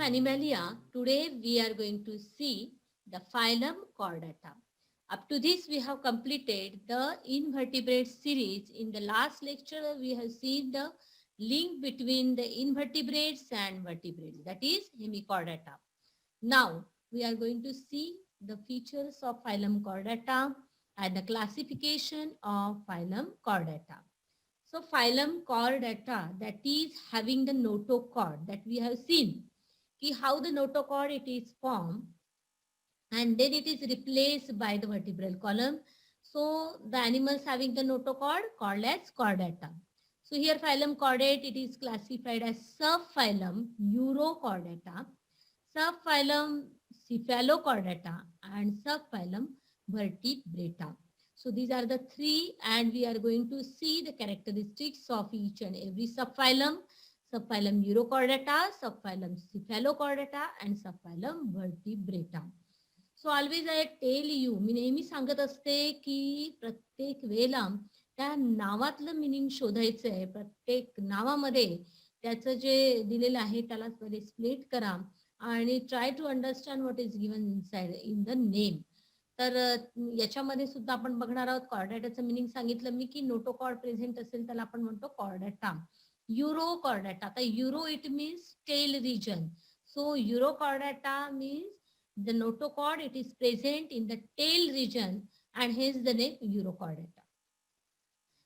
Animalia. Today we are going to see the phylum Chordata. Up to this we have completed the invertebrate series. In the last lecture we have seen the link between the invertebrates and vertebrates, that is Hemichordata. Now we are going to see the features of phylum Chordata and the classification of phylum Chordata. So phylum Chordata, that is having the notochord, that we have seen how the notochord it is formed and then it is replaced by the vertebral column. So the animals having the notochord called as chordata. So here phylum Chordate, it is classified as subphylum Urochordata, subphylum Cephalochordata and subphylum Vertebrata. So these are the three, and we are going to see the characteristics of each and every subphylum. Subphylum Urochordata, subphylum Cephalochordata and subphylum Vertebrata. So always I tell you, मी नेहमी सांगत असते की प्रत्येक वेळेला त्या नावातलं meaning शोधायचं आहे. प्रत्येक नावामध्ये त्याचं जे दिलेलं आहे त्याला पहिले स्प्लिट करा आणि try to understand what is given inside in the name. तर याच्यामध्ये सुद्धा आपण बघणार आहोत. कॉर्डेटाचं मिनिंग सांगितलं मी की नोटोकॉर्ड प्रेझेंट असेल त्याला आपण म्हणतो कॉर्डेटा. युरो कॉर्डेटा, आता uro it means tail region. So Urochordata means the notochord, it is present in the tail region and hence the name Urochordata.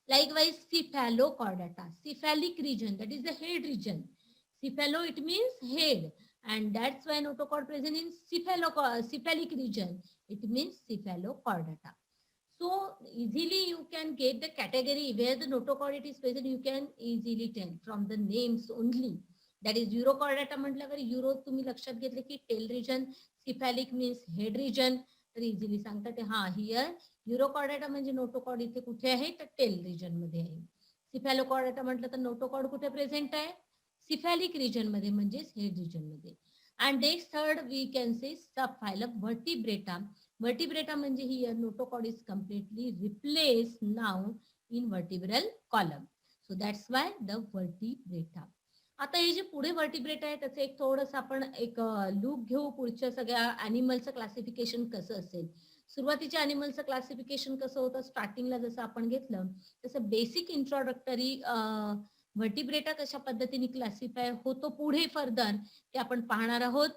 Likewise Cephalochordata, cephalic region, that is the head region. Cephalo it means head and that's why notochord present in cephalic region, it means Cephalochordata. So easily you can get the category where the notochord it is present, you can easily tell from the names only. That is Urochordata म्हटल्यावर uro तुम्ही लक्षात घेतले की tail region, cephalic means head region, तर easily सांगतात हा here युरोकॉर्डेटा म्हणजे notochord इथे कुठे आहे तर टेल रिजन मध्ये आहे. सिफॅलोकॉर्डेटा म्हटलं तर नोटोकॉर्ड कुठे प्रेझेंट आहे सिफॅलिक रिजन मध्ये म्हणजेच हेड रिजन मध्ये. And next third we can say subphylum Vertebrata. Vertebrata म्हणजे here notochord is completely replace now in vertebral column. So that's why the Vertebrata. आता हे जे पुढे व्हर्टिब्रेट आहे त्याचं एक थोडंसं आपण एक लूक घेऊ. पुढच्या सगळ्या अॅनिमलचं क्लासिफिकेशन कसं असेल. सुरुवातीच्या अॅनिमलचं क्लासिफिकेशन कसं होतं, स्टार्टिंगला जसं आपण घेतलं तसं बेसिक इंट्रोडक्टरी व्हर्टिब्रेटा कशा पद्धतीने क्लासिफाय होतो पुढे फर्दर ते आपण पाहणार आहोत.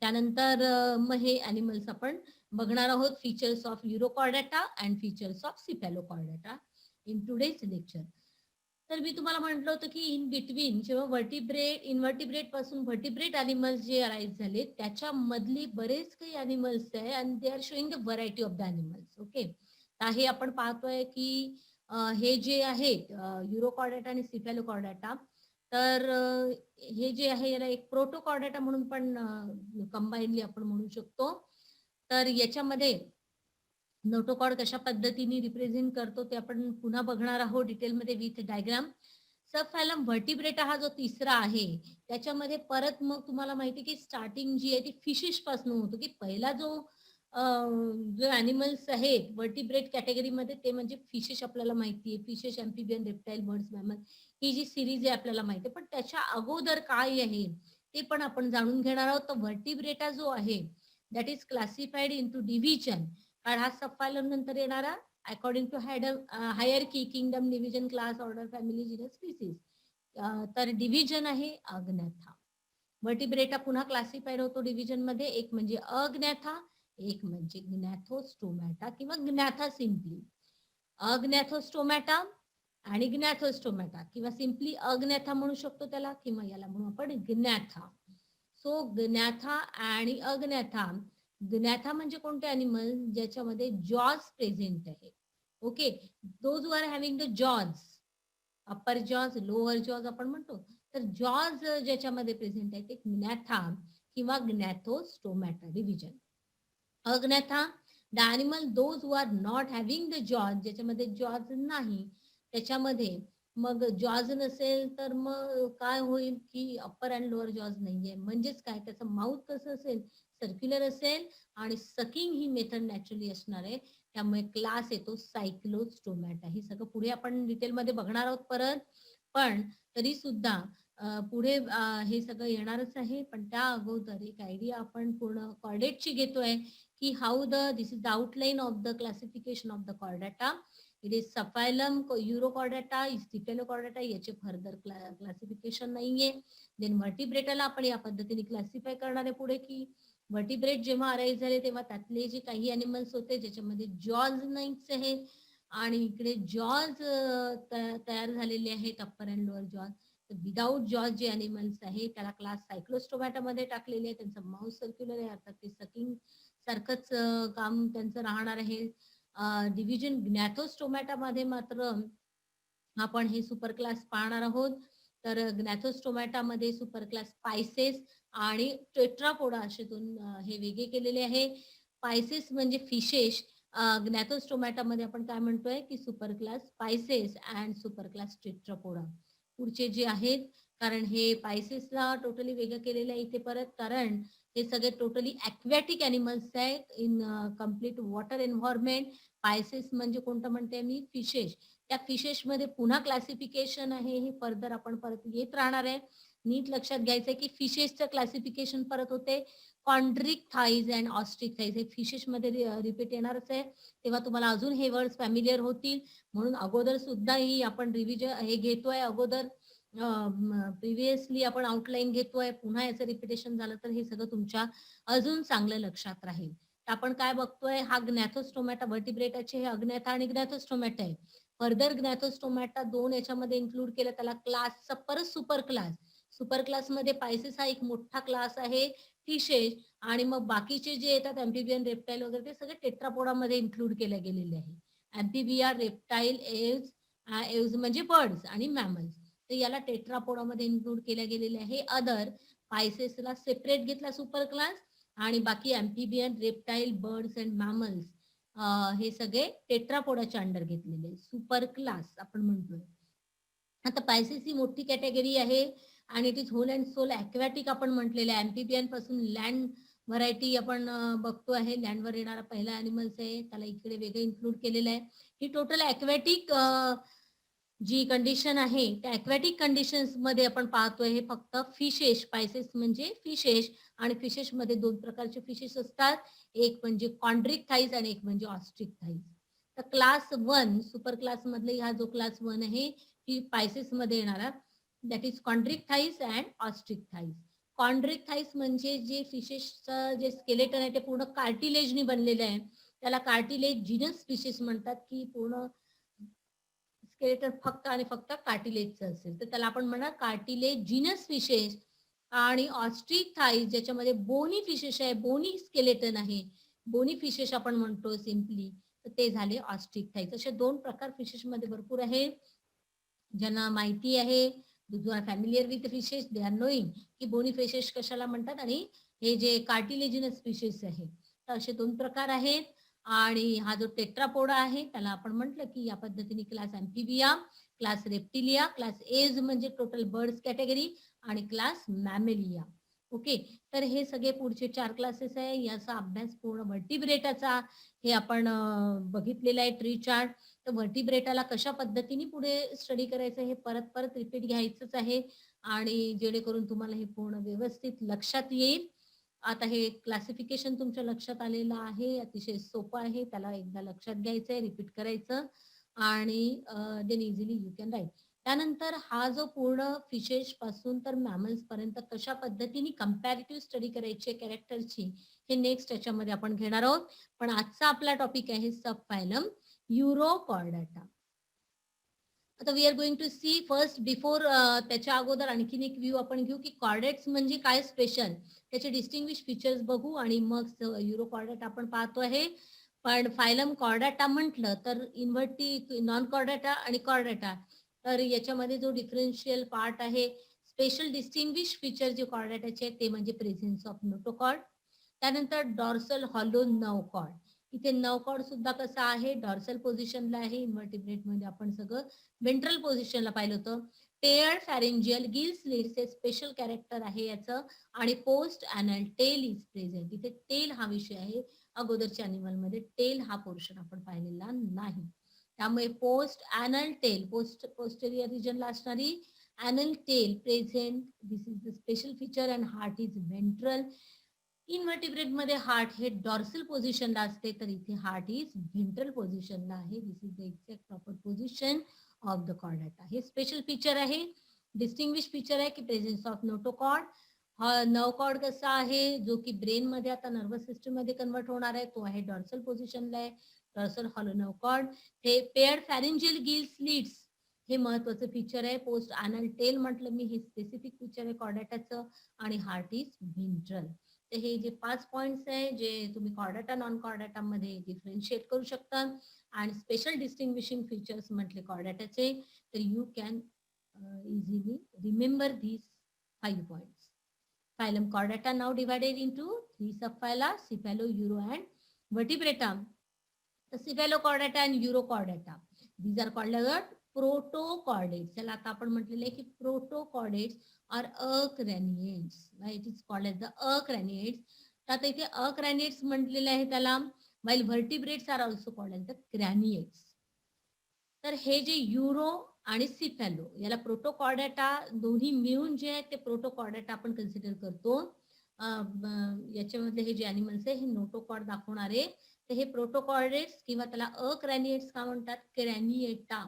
त्यानंतर मग हे अॅनिमल्स आपण बघणार आहोत, features of Urochordata and features of Cephalochordata in today's lecture. तर मी तुम्हाला म्हटलं होतं की इन बिटवीन जेव्हा व्हर्टिब्रेट इनव्हर्टिब्रेट पासून व्हर्टिब्रेट अॅनिमल्स जे अराईज झाले त्याच्यामधले बरेच काही अॅनिमल्स आहे and they are showing the variety of the animals. Okay, तर हे आपण पाहतोय की हे जे आहेत युरोकॉर्डेटा आणि सिफॅलोकॉर्डेटा, तर हे जे आहे याला एक प्रोटोकॉर्डेटा म्हणून पण कंबाईनली आपण म्हणू शकतो. तर याच्यामध्ये नोटोकॉर्ड कशा पद्धतीने रिप्रेझेंट करतो ते आपण पुन्हा बघणार आहोत डिटेलमध्ये विथ डायग्राम. सबफायलम व्हर्टिब्रेटा हा जो तिसरा आहे त्याच्यामध्ये परत मग तुम्हाला माहिती की स्टार्टिंग जी आहे ती फिशिश पासून होतो. की पहिला जो अॅनिमल्स आहेत व्हर्टिब्रेट कॅटेगरीमध्ये ते म्हणजे फिशिश आपल्याला माहिती आहे. फिशिश, एम्फिबियन, रेप्टाईल, बर्ड्स, मॅमल ही जी सिरीज आहे आपल्याला माहिती आहे. पण त्याच्या अगोदर काय आहे ते पण आपण जाणून घेणार आहोत. तर व्हर्टिब्रेटा जो आहे that is classified in two division. कारण हा सबफायलम नंतर येणारा according to hierarchy, kingdom, division, class, order, family, genus, species. तर डिव्हिजन आहे अग्नॅथा. व्हर्टिब्रेटा पुन्हा क्लासिफाईड होतो डिव्हिजन मध्ये. एक म्हणजे अग्नॅथा, एक म्हणजे ग्नॅथोस्टोमॅटा किंवा ग्नॅथा सिम्पली. अग्नॅथोस्टोमॅटा आणि ग्नॅथोस्टोमॅटा किंवा सिम्पली अग्नॅथा म्हणू शकतो त्याला, किंवा याला म्हणू आपण ग्नॅथा. सो ग्नॅथा आणि अग्नॅथा. ग्नॅथा म्हणजे कोणते अॅनिमल ज्याच्यामध्ये जॉज प्रेझेंट आहे. Okay, those who R having the jaws, upper jaws, lower jaws आपण म्हणतो. तर जॉज ज्याच्यामध्ये प्रेझेंट आहे ते ग्नॅथा किंवा Gnathostomata division. Agnatha the animal those who are not having the jaws, ज्याच्यामध्ये जॉज नाही त्याच्यामध्ये. मग जॉज नसेल तर मग काय होईल की अप्पर अँड लोअर जॉज नाहीये. म्हणजेच काय, त्याचं माउथ कसं असेल, सर्क्युलर असेल आणि सकिंग ही मेथड नॅचरली असणार आहे. त्यामुळे क्लास येतो सायक्लोस्टोमॅटा. ही सगळं पुढे आपण डिटेलमध्ये बघणार आहोत परत. पण तरी सुद्धा पुढे हे सगळं येणारच आहे. पण त्या अगोदर एक आयडिया आपण पूर्ण कॉर्डेटची घेतोय, की how this is the outline of the classification of the Chordata. It is subphylum, Urochordata, Cephalochordata याचे फर्दर क्लासिफिकेशन नाहीये. देन व्हर्टिब्रेटाला आपण या पद्धतीने क्लासिफाय करणार आहे पुढे, की व्हर्टिब्रेट जेव्हा अराईज झाले तेव्हा त्यातले जे काही अॅनिमल्स होते ज्याच्यामध्ये जॉज नाहीच आहे आणि इकडे जॉज तयार झालेले आहेत, upper and lower jaws. Without jaws जे अॅनिमल्स आहे त्याला क्लास सायक्लोस्टोमॅटामध्ये टाकलेले आहे. त्यांचं माउथ सर्क्युलर आहे, अर्थात ते सकिंग सारखंच काम त्यांचं राहणार आहे. डिव्हिजन ग्नॅथोस्टोमॅटामध्ये मात्र आपण हे सुपर क्लास पाहणार आहोत. तर ग्नॅथोस्टोमॅटामध्ये सुपर क्लास स्पायसेस आणि टेट्रापोडा असे दोन हे वेगळे केलेले आहे. स्पायसेस म्हणजे फिशेस. ग्नॅथोस्टोमॅटामध्ये आपण काय म्हणतोय की super class spices and super class Tetrapoda. पुढचे जे आहेत, कारण हे पायसेसला टोटली वेगळं केलेलं आहे इथे परत, कारण हे सगळे टोटली ॲक्वॅटिक ॲनिमल्स आहेत in complete water environment. Pisces म्हणजे कोणतं म्हणते मी, फिशेस. त्या फिशेसमध्ये पुन्हा क्लासिफिकेशन आहे, हे फर्दर आपण परत येत राहणार आहे. नीट लक्षात घ्यायचंय की फिशेसचं क्लासिफिकेशन परत होते कॉन्ड्रिक थाईज अँड ऑस्ट्रिक थाईज. हे फिशेसमध्ये रिपीट येणारच आहे, तेव्हा तुम्हाला अजून हे वर्ड्स फॅमिलियर होतील. म्हणून अगोदर सुद्धा ही आपण रिव्हिजन हे घेतोय, अगोदर प्रिव्हियसली आपण आउटलाईन घेतोय, पुन्हा याचं रिपिटेशन झालं तर हे सगळं तुमच्या अजून चांगलं लक्षात राहील. आपण काय बघतोय, हा ग्नॅथोस्टोमॅटा व्हर्टिब्रेटाचे हे अग्नॅथा आणि ग्नॅथोस्टोमॅटा आहे. फर्दर ग्नॅथोस्टोमॅटा दोन याच्यामध्ये इन्क्लूड केलं, त्याला क्लासचा परत सुपर क्लास. सुपर क्लासमध्ये पायसेस हा एक मोठा क्लास आहे, फिशेस, आणि मग बाकीचे जे येतात अँफिबियन, रेप्टाईल वगैरे ते सगळे टेट्रापोडामध्ये इन्क्लूड केले गेलेले आहे. अँफिबिया, रेप्टाईल, एव्ज म्हणजे बर्ड्स आणि मॅमल्स, तर याला टेट्रापोडामध्ये इन्क्लूड केल्या गेलेले आहे. अदर पायसेसला सेपरेट घेतला सुपर क्लास, आणि बाकी amphibian, reptile, birds and mammals हे सगळे टेट्रापोडाच्या अंडर घेतलेले सुपर क्लास आपण म्हणतोय. आता पायसेस ही मोठी कॅटेगरी आहे आणि it is whole and sole aquatic आपण म्हटलेलं आहे. अँफिबियन पासून लँड व्हरायटी आपण बघतो आहे, लँडवर येणारा पहिला अॅनिमल्स आहे, त्याला इकडे वेगळं इन्क्लूड केलेलं आहे. ही टोटल ॲक्वॅटिक जी कंडिशन आहे त्या ॲक्वॅटिक कंडिशन्स मध्ये आपण पाहतोय. हे फक्त फिशेस, पायसेस म्हणजे फिशेस, आणि फिशेसमध्ये दोन प्रकारचे फिशेस असतात, एक म्हणजे कॉन्ड्रिक थाईज आणि एक म्हणजे ऑस्ट्रिक थाईज. तर क्लास 1 सुपर क्लास मधले हा जो क्लास 1 आहे की पायसेस मध्ये येणारा, that is Chondrichthyes and Osteichthyes. Chondrichthyes म्हणजे जे फिशेसचं जे स्केलेटन आहे ते पूर्ण कार्टिलेजनी बनलेलं आहे, त्याला कार्टिलेज जिनस फिशेस म्हणतात, की पूर्ण स्केलेटन फक्त आणि फक्त कार्टिलेजचं असेल तर त्याला आपण म्हणणार कार्टिलेज जिनस फिशेस. आणि ऑस्ट्रिक थाईज ज्याच्यामध्ये बोनी फिशेस आहे, बोनी स्केलेटन आहे, बोनी फिशेस आपण म्हणतो सिम्पली, तर ते झाले ऑस्ट्रिक थाईज. असे दोन प्रकार फिशेस मध्ये भरपूर आहे. ज्यांना माहिती आहे, familiar with fishes, they are knowing की बोनी फिशेस कशाला म्हणतात आणि हे जे कार्टिलेजिनस फिशेस आहे, तर असे दोन प्रकार आहेत. आणि हा जो टेट्रापोडा आहे त्याला आपण म्हटलं की या पद्धतीने class Amphibia, class Reptilia, class Aves म्हणजे टोटल बर्ड्स कॅटेगरी, आणि क्लास मॅमेलिया. ओके, तर हे सगळे पुढचे 4 क्लासेस आहे. याचा अभ्यास पूर्ण व्हर्टिब्रेटाचा हे आपण बघितलेला आहे ट्री चार्ट. तर व्हर्टिब्रेटाला कशा पद्धतीने पुढे स्टडी करायचं हे परत परत रिपीट घ्यायचंच आहे, आणि जेणेकरून तुम्हाला हे पूर्ण व्यवस्थित लक्षात येईल. आता हे क्लासिफिकेशन तुमच्या लक्षात आलेलं आहे, अतिशय सोपं आहे, त्याला एकदा लक्षात घ्यायचंय, रिपीट करायचं, आणि then easily you can write. त्यानंतर हा जो पूर्ण फिशेस पासून तर मॅमल्स पर्यंत कशा पद्धतीने कंपॅरेटिव्ह स्टडी करायची कॅरेक्टरची, हे नेक्स्ट याच्यामध्ये आपण घेणार आहोत. पण आजचा आपला टॉपिक आहे सबफायलम युरोकॉर्डाटा. आता we are going to see first before, त्याच्या अगोदर आणखीन एक व्ह्यू आपण घेऊ की कॉर्डेट्स म्हणजे काय स्पेशल, त्याचे डिस्टिंग्विश फीचर्स बघू, आणि मग युरोकॉर्डाटा आपण पाहतो आहे. पण फायलम कॉर्डाटा म्हटलं तर इन्व्हर्टी, नॉन कॉर्डाटा आणि कॉर्डाटा, तर याच्यामध्ये जो डिफरन्शियल पार्ट आहे, स्पेशल डिस्टिंग्विश फीचर जे कॉर्डाटाचे ते म्हणजे प्रेझेन्स ऑफ नोटोकॉर्ड. त्यानंतर डॉर्सल हॉलो नवकॉर्ड. इथे नवकॉर्ड सुद्धा कसा आहे, डॉर्सल पोझिशनला आहे. इन्व्हर्टिब्रेट मध्ये आपण सगळं वेंट्रल पोझिशनला पाहिलं होतं. टेअर फॅरेंजियल गिल स्लिट्स हे स्पेशल कॅरेक्टर आहे याचं, आणि post anal tail is present. इथे टेल हा विषय आहे, अगोदरच्या अॅनिमल मध्ये टेल हा पोर्शन आपण पाहिलेला नाही, त्यामुळे पोस्ट अॅनल टेल, पोस्टेरियर रिजनला असणारी anal tail present. This is the special feature and heart is ventral. Invertebrate मध्ये हार्ट हे डॉर्सल पोझिशनला असते तर इथे हार्ट इज व्हेंट्रल पोझिशनला आहे. This is the exact proper position of the Chordata. हे स्पेशल फीचर आहे, डिस्टिंग्विश फीचर आहे की प्रेझेन्स ऑफ नोटोकॉर्ड. हा नर्वकॉर्ड कसा आहे जो की ब्रेन मध्ये आता नर्वस सिस्टम मध्ये कन्वर्ट होणार आहे, तो आहे डॉर्सल पोझिशनला आहे, डॉर्सल हॉलो नर्वकॉर्ड. हे पेअर्ड फॅरिंजियल गिल स्लिट्स हे महत्वाचं फीचर आहे. पोस्ट अनल टेल म्हटलं मी, हे स्पेसिफिक फीचर आहे कॉर्डाटाचं. आणि हार्ट इज व्हेंट्रल. तर हे जे 5 पॉइंट्स आहे जे तुम्ही कॉर्डाटा नॉन कॉर्डाटा मध्ये डिफरन्शिएट करू शकता. आणि स्पेशल डिस्टिंग्विशिंग फीचर्स म्हटले कॉर्डाटाचे, तर you can easily remember these 5 points. Phylum Chordata now divided into 3 subphyla, Cephalo, Euro and Vertebrata. The Cephalochordata and Urochordata, these are called as protochordates. त्याला आता आपण म्हटलेलं आहे की protochordates are acraniates. It is called as the acraniates. तर आता इथे acraniates म्हटलेलं आहे त्याला, while vertebrates are also called as the craniates. तर हे जे युरो आणि सिफॅलो याला प्रोटोकॉर्डाटा दोन्ही मिळून जे आहे ते प्रोटोकॉर्डाटा आपण कन्सिडर करतो. याच्यामध्ये हे जे अॅनिमल्स आहे हे नोटोकॉर्ड दाखवणारे, तर हे प्रोटोकॉर्डेट्स किंवा त्याला अक्रॅनिएट्स का म्हणतात, क्रॅनिएटा.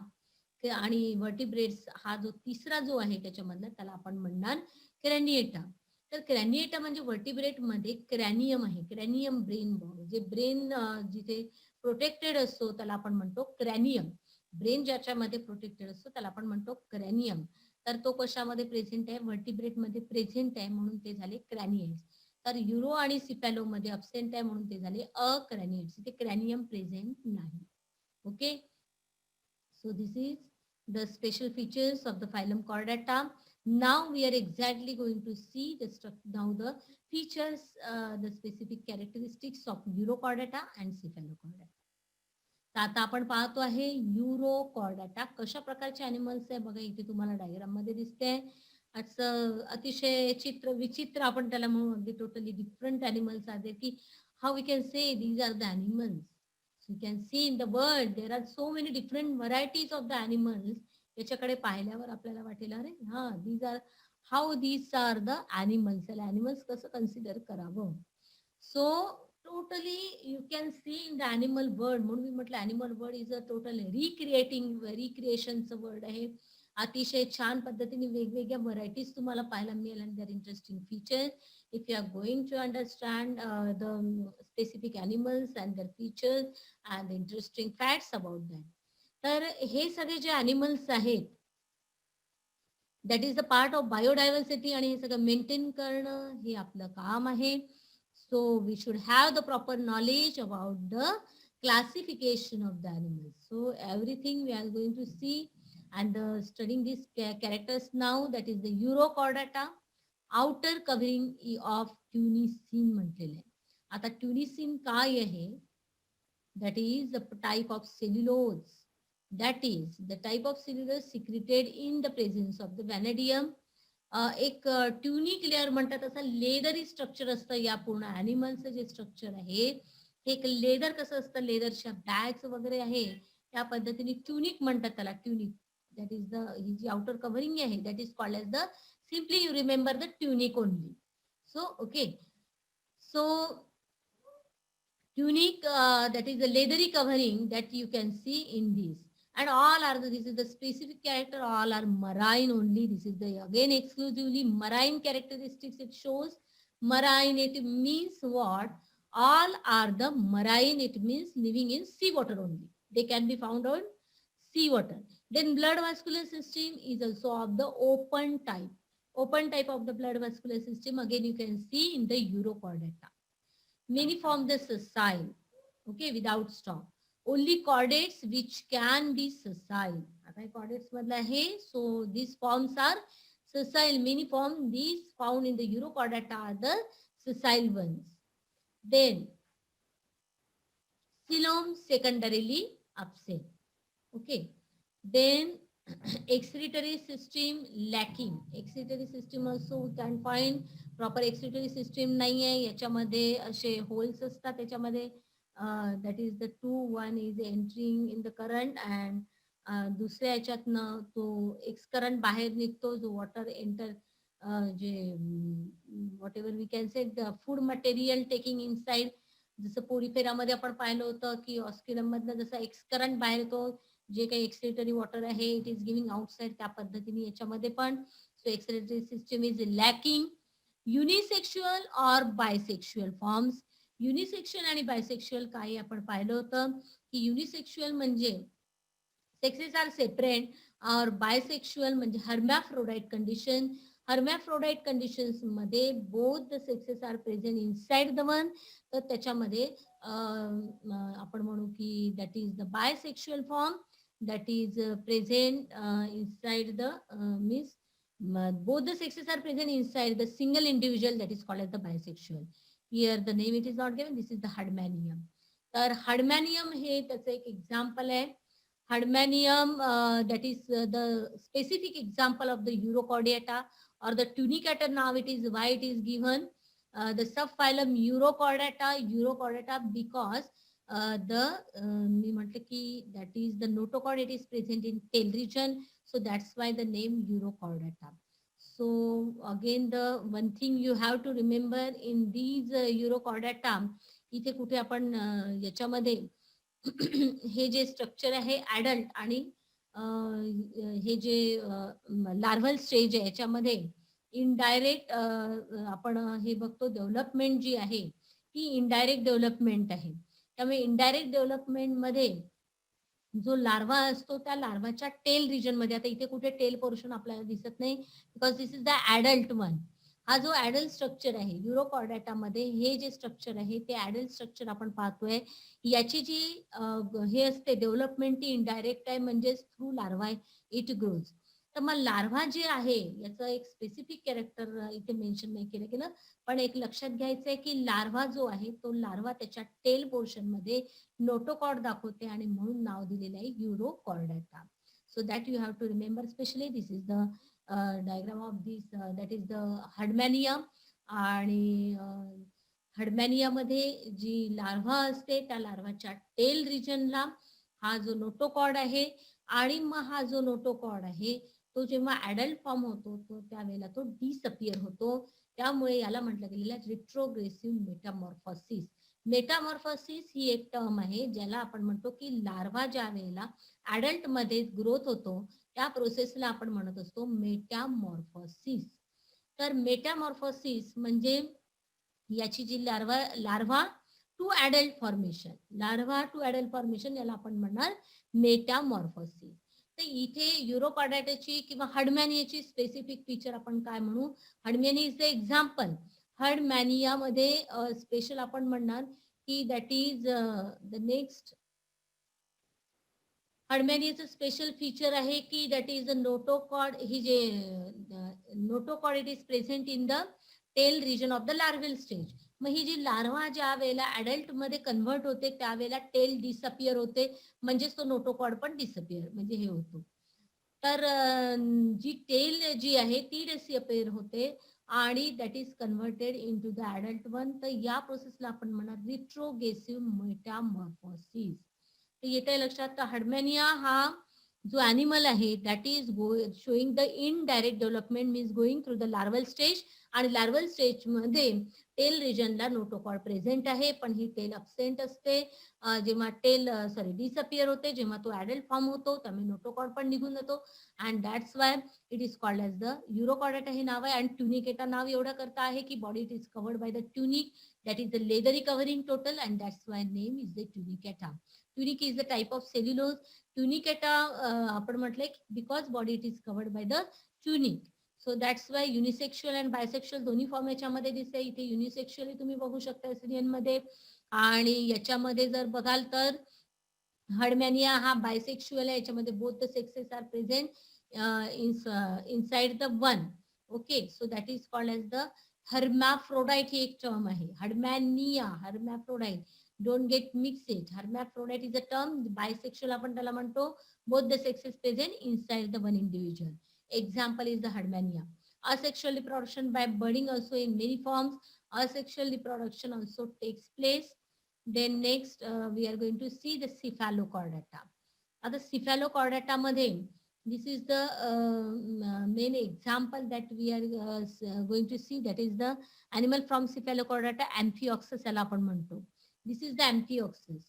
आणि व्हर्टिब्रेट्स हा जो तिसरा जो आहे त्याच्यामधला त्याला आपण म्हणणार क्रॅनिएटा. तर क्रॅनिएटा म्हणजे व्हर्टिब्रेट मध्ये क्रॅनियम आहे, क्रॅनियम ब्रेन बॉग, जे ब्रेन जिथे प्रोटेक्टेड असतो त्याला आपण म्हणतो क्रॅनियम. ब्रेन ज्याच्यामध्ये प्रोटेक्टेड असतो त्याला आपण म्हणतो क्रॅनियम. तर तो कशामध्ये प्रेझेंट आहे, व्हर्टिब्रेट मध्ये प्रेझेंट आहे म्हणून ते झाले क्रॅनिएट्स. तर युरो आणि सिपॅलो मध्ये अब्सेंट आहे म्हणून ते झाले अक्रॅनिएट्स. इथे क्रॅनियम प्रेझेंट नाही. Okay, so this is the special features of the phylum Chordata. Now we are exactly going to see the features, the specific characteristics of Urochordata and Cephalochordata. तर आता आपण पाहतो आहे युरोकॉर्डाटा कशा प्रकारचे अॅनिमल्स आहे. बघा इथे तुम्हाला डायग्राम मध्ये दिसते. असं अतिशय विचित्र आपण त्याला म्हणू, अगदी टोटली डिफरंट अॅनिमल्स आहेत की how we can say these are the animals. You can see in the world there are so many different varieties of the animals. याच्याकडे पाहिल्यावर आपल्याला वाटेल अरे हा these are how these are the animals. त्याला animals कसं consider करावं. So totally you can see in the animal world, म्हणून मी म्हटलं animal world is a total recreationचं वर्ड आहे. अतिशय छान पद्धतीने वेगवेगळ्या व्हरायटीज तुम्हाला पाहायला मिळेल आणि दर interesting features. If you are going to understand the specific animals and their features and the interesting facts about them. तर हे सगळे जे animals आहेत that is the part of biodiversity आणि हे सगळं मेंटेन करणं हे आपलं काम आहे. So we should have the proper knowledge about the classification of the animals. So everything we are going to see and studying these characters now, that is the Urochordata. Outer covering of tunicin म्हटलेलं आहे. आता tunicin काय आहे, that is the type of cellulose, that is the type of cellulose secreted in the presence of the vanadium. एक tunic layer म्हणतात, असं leathery structure असतं या पूर्ण अॅनिमलचं जे स्ट्रक्चर आहे. हे एक लेदर कसं असतं, लेदरच्या बॅग्स वगैरे आहे त्या पद्धतीने ट्युनिक म्हणतात त्याला. ट्युनिक दॅट इज द ही जी आउटर कव्हरिंग आहे that is called as the, simply you remember the tunic only. So okay, so tunic that is the leathery covering that you can see in this, and all are this is the specific character, all are marine only. This is the again exclusively marine characteristics it shows. Marine, it means what, all are the marine, it means living in sea water only. They can be found on sea water. Then blood vascular system is also of the open type. Open type of the blood vascular system again you can see in the Urochordata. Many form the sessile, okay, without stop. Only chordates which can be sessile. आता chordates मधला आहे, so these forms are sessile. Many form these found in the Urochordata are the sessile ones. Then coelom secondarily absent. Okay. Then excretory system lacking. Excretory system also we can find proper excretory system नाही आहे. याच्यामध्ये असे holes असतात त्याच्यामध्ये. That is the 2, 1 is entering in the current and दुसऱ्या याच्यातनं तो excurrent बाहेर निघतो, जो वॉटर एंटर जे whatever we can say food material taking inside, जसं पोळीफेरामध्ये आपण पाहिलं होतं की ऑस्क्युलम मधनं जसं एक्सकरंट बाहेर येतो, जे काही एक्सक्रेटरी वॉटर आहे इट इज गिव्हिंग आउटसाइड, त्या पद्धतीने याच्यामध्ये पण so excretory system is lacking. Unisexual or bisexual forms. Unisexual आणि बायसेक्शुअल काही आपण पाहिलं होतं की युनिसेक्शुअल म्हणजे sexes are separate or bisexual म्हणजे hermaphrodite condition. hermaphrodite conditions मध्ये both the sexes are present inside the one, तर त्याच्यामध्ये आपण म्हणू की that is the bisexual form, that is present inside the means both the sexes are present inside the single individual, that is called as the bisexual. Here the name it is not given, this is the hardmanium. तर hardmanium हे त्याचं एक example आहे. Hardmanium, that is the specific example of the Urochordata or the Tunicata. Now it is why it is given the subphylum Urochordata because मी म्हटलं की that is the notochord, it is present in tail region, so that's why the name Urochordata. So again the one thing you have to remember in these Urochordata, इथे कुठे आपण याच्यामध्ये हे जे structure आहे adult आणि हे जे लार्वल स्टेज आहे याच्यामध्ये इनडायरेक्ट आपण हे बघतो डेव्हलपमेंट जी आहे ती इनडायरेक्ट डेव्हलपमेंट आहे. त्यामुळे इनडायरेक्ट डेव्हलपमेंट मध्ये जो लार्वा असतो त्या लार्वाच्या टेल रिजन मध्ये, आता इथे कुठे टेल पोर्शन आपल्याला दिसत नाही because this is the adult one. हा जो ऍडल्ट स्ट्रक्चर आहे युरोकॉर्डेटा मध्ये, हे जे स्ट्रक्चर आहे ते ऍडल्ट स्ट्रक्चर आपण पाहतोय. याची जी हे असते डेव्हलपमेंट ती इनडायरेक्ट आहे, म्हणजेच थ्रू लार्वा इट ग्रोज. तर मग लार्वा जे आहे याचं एक स्पेसिफिक कॅरेक्टर इथे मेन्शन नाही केलं गेलं, पण एक लक्षात घ्यायचं आहे की लार्वा जो आहे तो लार्वा त्याच्या टेल पोर्शन मध्ये नोटोकॉर्ड दाखवते आणि म्हणून नाव दिलेलं आहे Urochordata. So that you have to remember specially. This is the diagram of this, that is the Herdmania. आणि हडमॅनियामध्ये जी लार्वा असते त्या लार्वाच्या टेल रिजनला हा जो नोटोकॉर्ड आहे, आणि मग हा जो नोटोकॉर्ड आहे तो जेव्हा ऍडल्ट फॉर्म होतो तो त्यावेळेला तो डिसअपियर होतो. त्यामुळे याला म्हटलं गेलेलं आहे रिट्रोग्रेसिव्ह मेटामॉर्फोसिस. मेटामॉर्फोसिस ही एक टर्म आहे ज्याला आपण म्हणतो की लार्वा ज्या वेळेला ऍडल्ट मध्ये ग्रोथ होतो त्या प्रोसेसला आपण म्हणत असतो मेटामॉर्फोसिस. तर मेटामॉर्फोसिस म्हणजे याची जी larva to adult formation, larva to adult formation याला आपण म्हणणार मेटामॉर्फोसिस. तर इथे युरोकॉर्डेटाची किंवा हडमॅनियाची स्पेसिफिक फीचर आपण काय म्हणू, हडमॅनिया इज द एक्झाम्पल. हडमॅनियामध्ये स्पेशल आपण म्हणणार की दॅट इज द नेक्स्ट हडमॅनियाचं स्पेशल फीचर आहे की दॅट इज द नोटोकॉर्ड. ही जे notochord it is present in the tail region of the larval stage. मग ही जी लार्वा ज्या वेळेला ऍडल्ट मध्ये कन्व्हर्ट होते त्यावेळेला टेल डिसअपियर होते, म्हणजेच तो नोटोकॉर्ड पण डिसअपियर म्हणजे हे होतो. तर जी टेल जी आहे ती डिसअपियर होते आणि that is converted into the adult one. तर या प्रोसेसला आपण म्हणणार रिट्रोग्रेसिव्ह मेटामॉर्फोसिस. येते लक्षात. तर हडमॅनिया हा जो ॲनिमल आहे that is showing the indirect development means going through the larval stage. आणि लार्वल स्टेज मध्ये टेल रिजनला नोटोकॉर्ड प्रेझेंट आहे, पण ही टेल अब्सेंट असते जेव्हा टेल डिसअपियर होते, जेव्हा तो ऍडल्ट फॉर्म होतो त्यामुळे नोटोकॉर्ड पण निघून जातो. And that's why it is called as the Urochordata हे नाव आहे. अँड ट्युनिकेटा नाव एवढं करता आहे की body it is covered by the tunic, that is the leathery covering total, and that's why name is the Tunicata. Tunic is the type of cellulose. Tunicata आपण म्हटलंय because body it is covered by the tunic. So that's why unisexual and bisexual दोन्ही form याच्यामध्ये दिसते. इथे युनिसेक्शुअली तुम्ही बघू शकता ascidian मध्ये, आणि याच्यामध्ये जर बघाल तर हडमॅनिया हा बायसेक्शुअल आहे. याच्यामध्ये both the sexes are present inside the one. Okay, so that is called as the hermaphrodite. ही एक टर्म आहे हडमॅनिया, हर्मॅफ्रोडाइट. Don't get mixed it. Hermaphrodite is a term. Bisexual आपण त्याला म्हणतो. Both the sexes present inside the one individual. Example is the hardmania. Asexual reproduction by budding also in many forms. Asexual reproduction also takes place. Then next we are going to see the cephalochordata. आता सिफॅलोकॉर्डाटा मध्ये this is the main example that we are going to see, that is the animal from cephalochordata, amphioxus याला आपण म्हणतो. This is the amphioxus,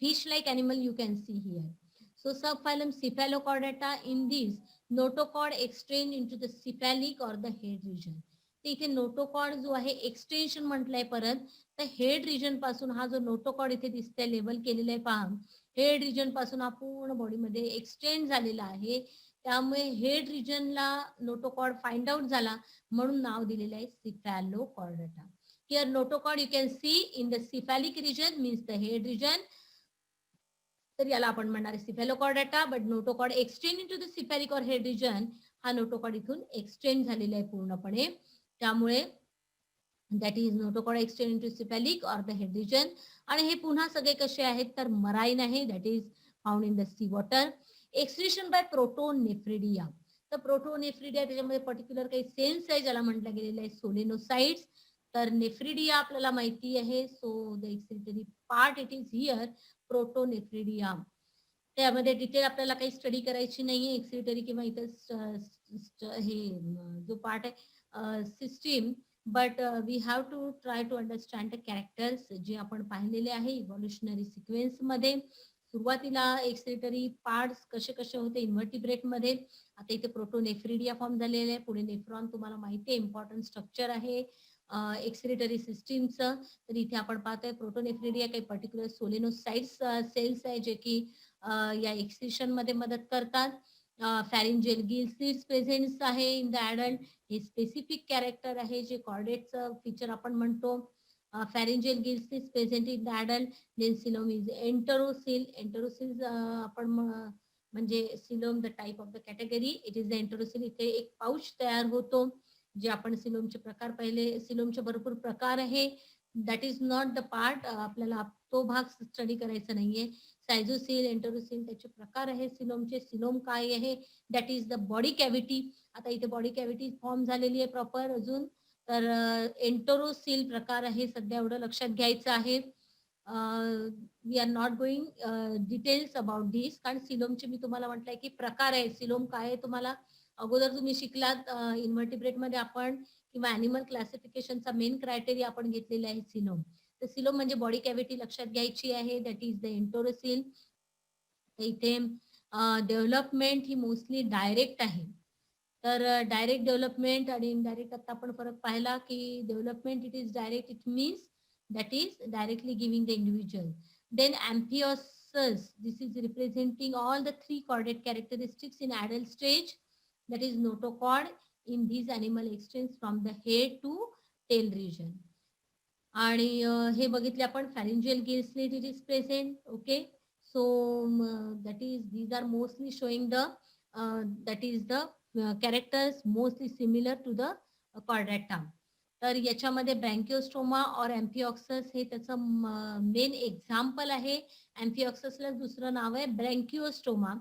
fish like animal you can see here. So subphylum cephalochordata, in this notochord extend into the cephalic or the head region. तर इथे notochord जो आहे extension म्हटलंय परत, तर हेड रिजन पासून हा जो नोटोकॉर्ड इथे दिसतंय लेबल केलेलं आहे पहा, हेड रिजन पासून हा पूर्ण बॉडीमध्ये एक्सटेंड झालेला आहे. त्यामुळे हेड रिजनला नोटोकॉर्ड फाइंड आउट झाला म्हणून नाव दिलेलं आहे Cephalochordata. Here notochord you can see in the cephalic region means the head region. तर याला आपण म्हणणार आहे Cephalochordata, but notochord extend into the cephalic or head region, हा नोटोकॉर्ड इथून एक्सटेंड झालेला आहे पूर्णपणे. त्यामुळे that is notochord extend into cephalic or the head region. आणि हे पुन्हा सगळे कसे आहेत तर मराईन आहे, that is found in the sea water. Excretion by protonephridia. तर प्रोटोनेफ्रिडिया त्याच्यामध्ये पर्टिक्युलर काही सेल्स आहे ज्याला म्हटलं गेलेलं आहे सोलेनोसाइट्स. तर नेफ्रिडिया आपल्याला माहिती आहे, so the excretory part it is here protonephridia. त्यामध्ये डिटेल आपल्याला काही स्टडी करायची नाहीये एक्सक्रीटरी किंवा इथं हे जो पार्ट आहे system, but we have to try to understand the characters जे आपण पाहिलेले आहे इव्हॉल्युशनरी सिक्वेन्स मध्ये. सुरुवातीला एक्सक्रीटरी पार्ट्स कसे कसे होते इन्व्हर्टिब्रेट मध्ये, आता इथे प्रोटोनेफ्रिडिया फॉर्म झालेले आहे. पुढे नेफ्रॉन तुम्हाला माहिती आहे इम्पॉर्टंट स्ट्रक्चर आहे एक्सक्रीटरी सिस्टीमचं. तर इथे आपण पाहतोय प्रोटोनेफ्रिडिया काही पर्टिक्युलर सोलेनोसाइट्स सेल्स आहे जे की या एक्सक्रीशन मध्ये मदत करतात. फॅरिंजेल गिल्स प्रेझेन्स आहे इन द ऍडल्ट, हे स्पेसिफिक कॅरेक्टर आहे जे कॉर्डेटचं फीचर आपण म्हणतो. Pharyngeal gills is present in the adult. Then coelom is enterocoel. Enterocoel आपण म्हणजे coelom the type of the category, it is the enterocoel. इथे एक पाऊच तयार होतो जे आपण सिलोमचे प्रकार पाहिले. सिलोमचे भरपूर प्रकार आहे, that is not the part, आपल्याला तो भाग स्टडी करायचा नाहीये. सायझोसिल, एंटरोसिल त्याचे प्रकार आहे सिलोमचे. सिलोम काय आहे, that is the body cavity. आता इथे बॉडी कॅव्हिटी फॉर्म झालेली आहे प्रॉपर अजून. तर एंटरोसिल प्रकार आहे सध्या एवढं लक्षात घ्यायचं आहे. We are not going details about this, कारण सिलोमचे मी तुम्हाला म्हटलंय की प्रकार आहे. सिलोम काय आहे तुम्हाला अगोदर तुम्ही शिकलात इन्व्हर्टिब्रेट मध्ये आपण, किंवा अॅनिमल क्लासिफिकेशनचा मेन क्रायटेरिया आपण घेतलेला आहे सिलोम. तर सिलोम म्हणजे बॉडी कॅव्हिटी लक्षात घ्यायची आहे, दॅट इज द एंटोरोसिल. इथे डेव्हलपमेंट ही मोस्टली डायरेक्ट आहे. तर डायरेक्ट डेव्हलपमेंट आणि इनडायरेक्ट आता आपण फरक पाहिला की development it is direct, it means that is directly giving the individual. Then amphioxus, this is representing all the three chordate characteristics in adult stage, that is notochord in these animal extends from the head to tail region. आणि हे बघितले आपण pharyngeal gill slit it is present. Okay, so that is these are mostly showing the that is the characters mostly similar to the chordata. तर याच्यामध्ये ब्रँकिओस्टोमा और एम्फिऑक्सस हे त्याचं main example आहे. एम्फिऑक्ससला दुसरं नाव आहे ब्रँकिओस्टोमा.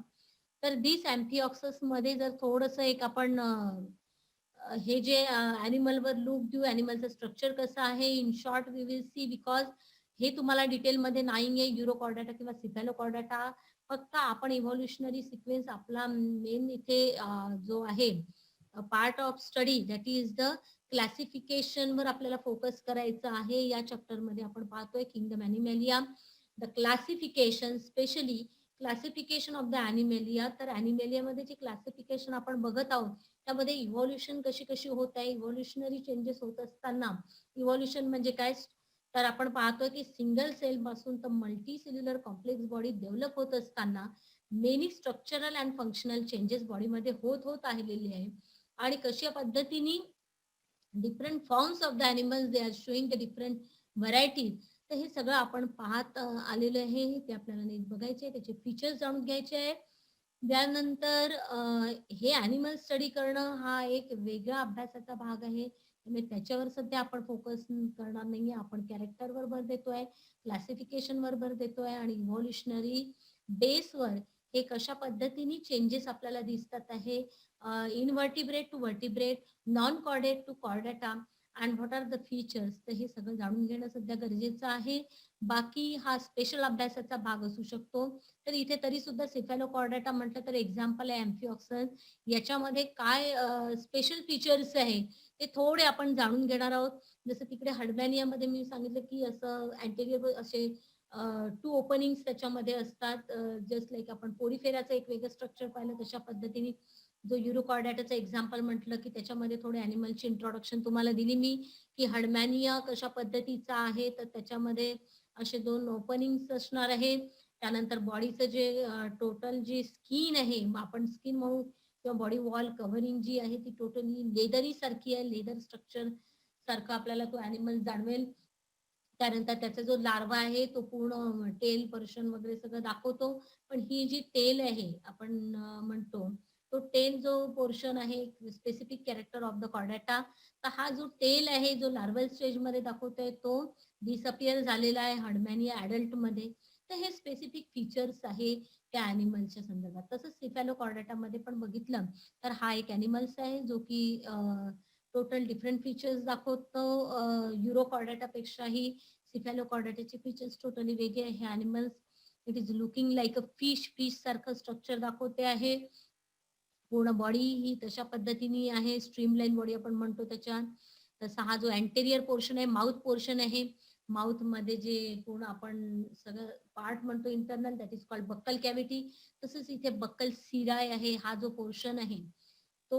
तर दिस एम्फिऑक्सस मध्ये जर थोडंसं एक आपण हे जे ॲनिमलवर लुक देऊ, ॲनिमलचं स्ट्रक्चर कसं आहे in short we will see, because हे तुम्हाला डिटेलमध्ये नाही आहे युरोकॉर्डाटा किंवा सिफॅलोकॉर्डाटा. फक्त आपण इव्हॉल्युशनरी सिक्वेन्स आपला मेन इथे जो आहे part of study, that is the classification वर आपल्याला फोकस करायचं आहे. या चॅप्टर मध्ये आपण पाहतोय kingdom Animalia, the classification, specially classification of the Animalia. Animalia ॲनिमॅलिया मध्ये जे क्लासिफिकेशन आपण बघत आहोत त्यामध्ये इव्हॉल्युशन कशी कशी होत आहे, इव्हॉल्युशनरी चेंजेस होत असताना. इव्हॉल्युशन म्हणजे काय, तर आपण पाहतोय की सिंगल सेल पासून तर multi cellular complex body develop होत असताना many structural and functional changes बॉडीमध्ये होत आलेले आहे. आणि कशा पद्धतीने different forms of the animals they are showing the different varieties. तर हे सगळं आपण पाहत आलेलं आहे, ते आपल्याला नीट बघायचे, त्याचे फीचर्स जाणून घ्यायचे आहे. त्यानंतर हे ॲनिमल स्टडी करणं हा एक वेगळा अभ्यासाचा भाग आहे, त्यामुळे त्याच्यावर सध्या आपण फोकस करणार नाहीये. आपण कॅरेक्टरवर भर देतोय, क्लासिफिकेशनवर भर देतोय आणि इव्हॉल्युशनरी बेसवर हे कशा पद्धतीने चेंजेस आपल्याला दिसतात आहे invertebrate to vertebrate, non chordate to Chordata, and what are the features. तर हे सगळं जाणून घेणं सध्या गरजेचं आहे. बाकी हा स्पेशल अभ्यासाचा भाग असू शकतो. तर इथे तरी सुद्धा सेफॅलोकॉर्डाटा म्हटलं तर एक्झाम्पल आहे एम्फिऑक्सन. याच्यामध्ये काय स्पेशल फीचर्स आहे ते थोडे आपण जाणून घेणार आहोत. जसं तिकडे हर्बॅनियामध्ये मी सांगितलं की असं अँटेरियर असे 2 ओपनिंग्स त्याच्यामध्ये असतात. जस्ट लाइक आपण पोरीफेराचं एक वेगळं स्ट्रक्चर पाहिलं तशा पद्धतीने जो युरोकॉर्डाटाचं एक्झाम्पल म्हटलं की त्याच्यामध्ये थोडे ॲनिमलची इंट्रोडक्शन तुम्हाला दिली मी, की हर्बॅनिया कशा पद्धतीचा आहे, तर त्याच्यामध्ये असे 2 ओपनिंग्स असणार आहे. त्यानंतर बॉडीचं जे टोटल जी स्किन आहे, आपण स्किन म्हणू किंवा बॉडी वॉल कव्हरिंग जी आहे ती टोटली लेदरी सारखी आहे. लेदर स्ट्रक्चर सारखं आपल्याला तो ॲनिमल जाणवेल. त्यानंतर त्याचा जो लार्वा आहे तो पूर्ण टेल पर्शन वगैरे सगळं दाखवतो. पण ही जी टेल आहे आपण म्हणतो, तो टेल जो पोर्शन आहे specific character of the Chordata. तर हा जो टेल आहे जो लार्वल स्टेजमध्ये दाखवतोय तो डिसअपिअर झालेला आहे हर्डमॅनिया ॲडल्टमध्ये. तर हे स्पेसिफिक फीचर्स आहे त्या ॲनिमलच्या संदर्भात. तसंच सिफॅलोकॉर्डेटामध्ये पण बघितलं तर हा एक ॲनिमल्स आहे जो की टोटल डिफरंट फीचर्स दाखवतो. युरोकॉर्डेटापेक्षाही सिफॅलोकॉर्डेटाचे फीचर्स टोटली वेगळे आहे. हे animals it is looking like a fish, fish सारखं स्ट्रक्चर दाखवते आहे. पूर्ण बॉडी ही तशा पद्धतीने आहे, स्ट्रीमलाईन बॉडी आपण म्हणतो त्याच्या. तसा हा जो अँटेरियर पोर्शन आहे, माउथ पोर्शन आहे. माउथ मध्ये जे पूर्ण आपण सगळं पार्ट म्हणतो internal that is called buccal cavity. तसंच इथे बक्कल सिराय आहे, हा जो पोर्शन आहे तो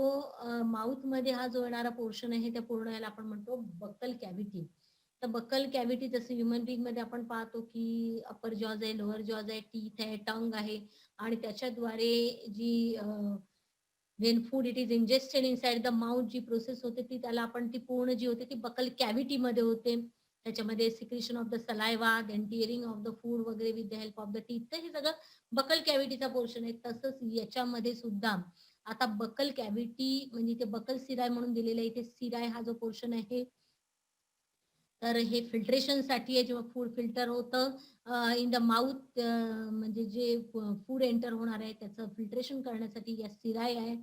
माउथ मध्ये हा जो येणारा पोर्शन आहे त्या पूर्ण याला आपण म्हणतो बक्कल कॅव्हिटी. तर बक्कल कॅव्हिटी जसं ह्युमन बिंग मध्ये आपण पाहतो की अपर जॉज आहे, लोअर जॉज आहे, टीथ आहे, टंग आहे आणि त्याच्याद्वारे जी when food it is ingested inside the mouth जी प्रोसेस होते ती त्याला आपण ती पूर्ण जी होते ती बकल कॅव्हिटी मध्ये होते. त्याच्यामध्ये secretion of the saliva, then tearing of the food वगैरे with the help of the teeth. तर हे सगळं बकल कॅव्हिटीचा पोर्शन आहे. तसंच याच्यामध्ये सुद्धा आता बकल कॅव्हिटी म्हणजे इथे बकल सिराय म्हणून दिलेलं आहे. इथे सिराय हा जो पोर्शन आहे तर हे फिल्ट्रेशनसाठी आहे. जेव्हा फूड फिल्टर होतं इन द माउथ म्हणजे जे फूड एंटर होणार आहे त्याचं फिल्ट्रेशन करण्यासाठी या सिराय आहे.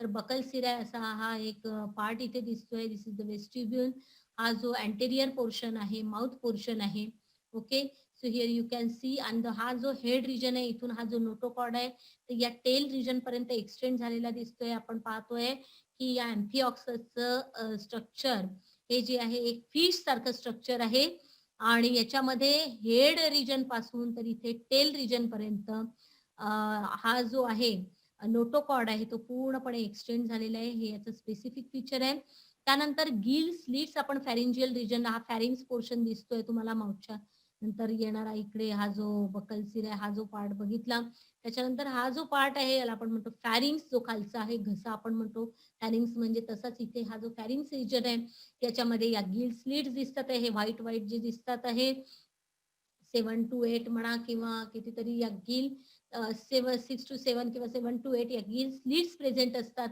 तर बकल सिराय असा हा एक पार्ट इथे दिसतोय. दिस इज द वेस्टिब्युल. हा जो अँटेरियर पोर्शन आहे, माउथ पोर्शन आहे. Okay. So here you can C and हा जो हेड रिजन आहे इथून हा जो नोटोकॉर्ड आहे तर या टेल रिजन पर्यंत एक्सटेंड झालेला दिसतोय. आपण पाहतोय की या अँफिऑक्सचं स्ट्रक्चर हे जे आहे एक फिश सारखं स्ट्रक्चर आहे आणि याच्यामध्ये हेड रिजन पासून तर इथे टेल रिजन पर्यंत हा जो आहे नोटोकॉर्ड आहे तो पूर्णपणे एक्सटेंड झालेला आहे. हे याचं स्पेसिफिक फीचर आहे. त्यानंतर गिल स्लिट्स आपण फॅरिंजियल रिजन हा फॅरिंग्स पोर्शन दिसतोय तुम्हाला माउथच्या नंतर येणारा इकडे हा जो बकलसिर आहे हा जो पार्ट बघितला. त्याच्यानंतर हा जो पार्ट आहे याला आपण म्हणतो फॅरिंग्स जो खालचा आहे घसा आपण म्हणतो फॅरिंग्स म्हणजे तसाच इथे हा जो फॅरिंग्स रिजन आहे त्याच्यामध्ये या गिल स्लिट्स दिसतात आहे. हे व्हाईट व्हाईट जे दिसतात आहे 7 to 8 म्हणा किंवा कितीतरी या गिल 6 to 7 किंवा 7 to 8 या गिल स्लिट्स प्रेझेंट असतात.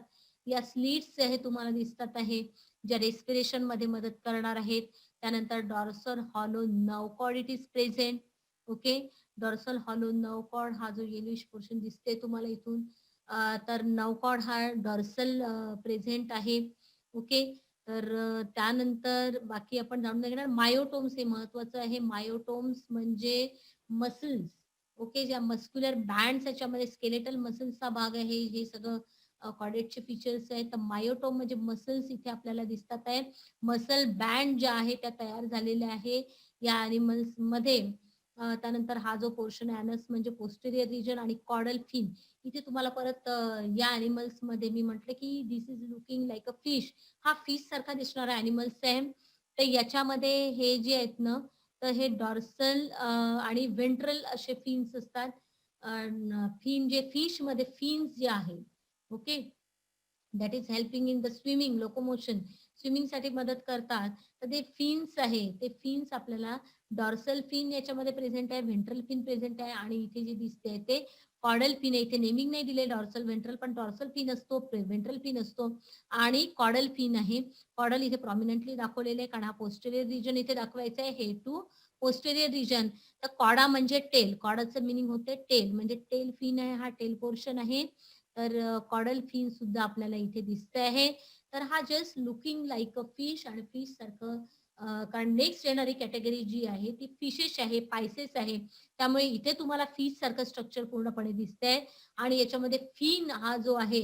या स्लिट्स हे तुम्हाला दिसतात आहे ज्या रेस्पिरेशन मध्ये मदत करणार आहेत. त्यानंतर dorsal hollow nerve cord it is present. Okay. Dorsal hollow nerve cord हा जो येलोइश पोर्शन दिसते तुम्हाला इथून तर नर्व कॉर्ड हा डॉर्सल प्रेझेंट आहे. ओके. तर त्यानंतर बाकी आपण जाणून घेणार मायोटोम्स हे महत्वाचं आहे. मायोटोम्स म्हणजे मसल्स. ओके. ज्या मस्क्युलर बँड्स याच्यामध्ये स्केलेटल मसल्सचा भाग आहे. हे सगळं कॉर्डेटचे फीचर्स आहेत. तर मायोटोम म्हणजे मसल्स इथे आपल्याला दिसतात आहे. मसल बँड ज्या आहे त्या तयार झालेल्या आहे या ॲनिमल्स मध्ये. त्यानंतर हा जो पोर्शन ॲनस म्हणजे पोस्टेरियर रिजन आणि कॉर्डल फिन. इथे तुम्हाला परत या ॲनिमल्स मध्ये मी म्हटलं की this is looking like a fish. हा फिश सारखा दिसणारा ॲनिमल्स आहे. तर याच्यामध्ये हे जे आहेत ना तर हे डॉर्सल आणि वेंट्रल असे फिन्स असतात. फिन जे फिश मध्ये फिन्स जे आहे okay that is helping in the swimming locomotion स्विमिंगसाठी मदत करतात. तर ते फिन्स आहे ते फिन्स आपल्याला डॉर्सल फिन याच्यामध्ये प्रेझेंट आहे, व्हेंट्रल फिन प्रेझेंट आहे आणि इथे जे दिसते ते कॉडल फिन आहे. इथे नेमिंग नाही दिले डॉर्सल व्हेंट्रल पण डॉर्सल फिन असतो, व्हेंट्रल फिन असतो आणि कॉडल फिन आहे. कॉडल इथे प्रॉमिनंटली दाखवलेले आहे कारण हा पोस्टेरियर रिजन इथे दाखवायचा आहे. हे टू पोस्टेरियर रिजन. तर कॉडा म्हणजे टेल. कॉडाचं मिनिंग होते टेल म्हणजे टेल फिन आहे हा टेल पोर्शन आहे. तर कॉडल फिन सुद्धा आपल्याला इथे दिसते आहे. तर हा just looking like a fish आणि फिश सारखं कारण नेक्स्ट येणारी कॅटेगरी जी आहे ती फिशेस आहे, पायसेस आहे. त्यामुळे इथे तुम्हाला फिश सारखं स्ट्रक्चर पूर्णपणे दिसतंय आणि याच्यामध्ये फिन हा जो आहे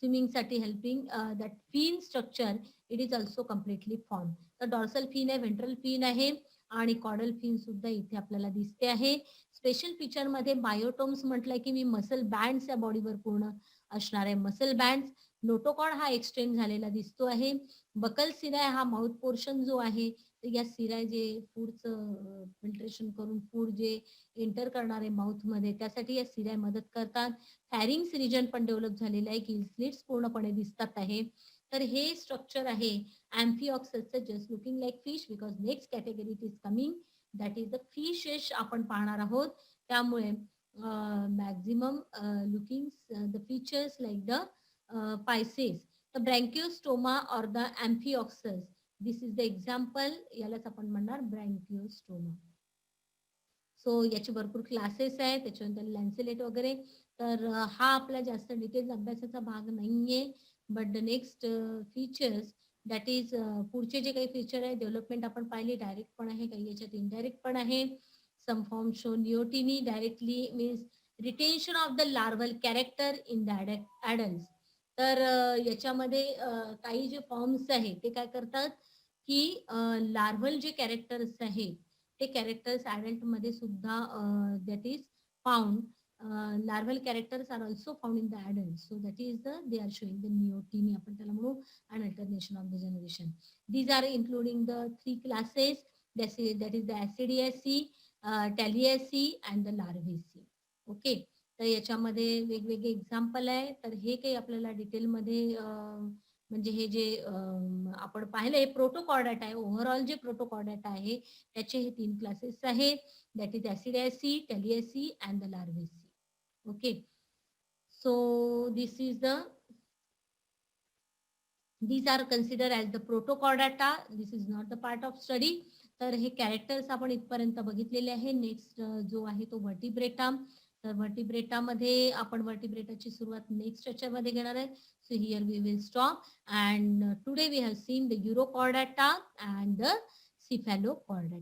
स्विमिंगसाठी helping that fin structure it is also completely form. तर डॉर्सल फिन आहे, व्हेंट्रल फिन आहे आणि कॉडल फिन सुद्धा इथे आपल्याला दिसते आहे. स्पेशल फीचरमध्ये बायोटोम्स म्हटलंय की मी मसल बँड्स या बॉडीवर पूर्ण असणार आहे. मसल बँड्स, नोटोकॉड हा एक्सटेंड झालेला दिसतो आहे. बकल सिराय हा माउथ पोर्शन जो आहे या सिराय जे फूडचं फिल्ट्रेशन करून फूड जे एंटर करणारे माउथमध्ये त्यासाठी या सिराय मदत करतात. फॅरिंग्स रिजन पण डेव्हलप झालेला आहे की स्लिट्स पूर्णपणे दिसतात आहे. तर हे स्ट्रक्चर आहे अँफिऑक्ससचं just looking like fish because next category is coming that is the fishes आपण पाहणार आहोत. त्यामुळे maximum looking the features like the pisces. The branchiostoma or the amphioxus this is the example. यालाच आपण म्हणणार ब्रँकिओस्टोमा. सो याचे भरपूर क्लासेस आहेत, त्याच्यानंतर लॅन्सेलेट वगैरे. तर हा आपला जास्त डिटेल्स अभ्यासाचा भाग नाहीये. But the next features that is पुढचे जे काही फीचर आहे डेव्हलपमेंट आपण पाहिली, डायरेक्ट पण आहे, काही याच्यात इनडायरेक्ट पण आहे. Some form show neoteny directly means retention of the larval character in the adult. तर याच्यामध्ये काही जे फॉर्म्स आहेत ते काय करतात की लार्वल जे कॅरेक्टर्स आहेत ते कॅरेक्टर्स ॲडल्ट मध्ये सुद्धा that is found. Larval characters are also found in the adult. So that is the they are showing the neoteny आपण त्याला म्हणू and alternation of the generation. These are including the 3 classes that is the ascidiacea, thaliacea and the larvacea. Okay. तर याच्यामध्ये वेगवेगळे example आहे. तर हे काही आपल्याला डिटेलमध्ये म्हणजे हे जे आपण पाहिलंय प्रोटोकॉर्डाटा आहे, ओव्हरऑल जे प्रोटोकॉर्डाटा आहे त्याचे हे 3 क्लासेस आहेत. That is ascidiacea, thaliacea and the larvacea. Okay. So this is the these are considered as the protochordata. This is not the part of study. तर हे कॅरेक्टर्स आपण इथपर्यंत बघितलेले आहे. नेक्स्ट जो आहे तो व्हर्टिब्रेटा. तर व्हर्टिब्रेटामध्ये आपण व्हर्टिब्रेटाची सुरुवात नेक्स्ट मध्ये घेणार आहे. So here we will stop and today we have seen the urochordata and the सिफॅलोकॉर्डाटा.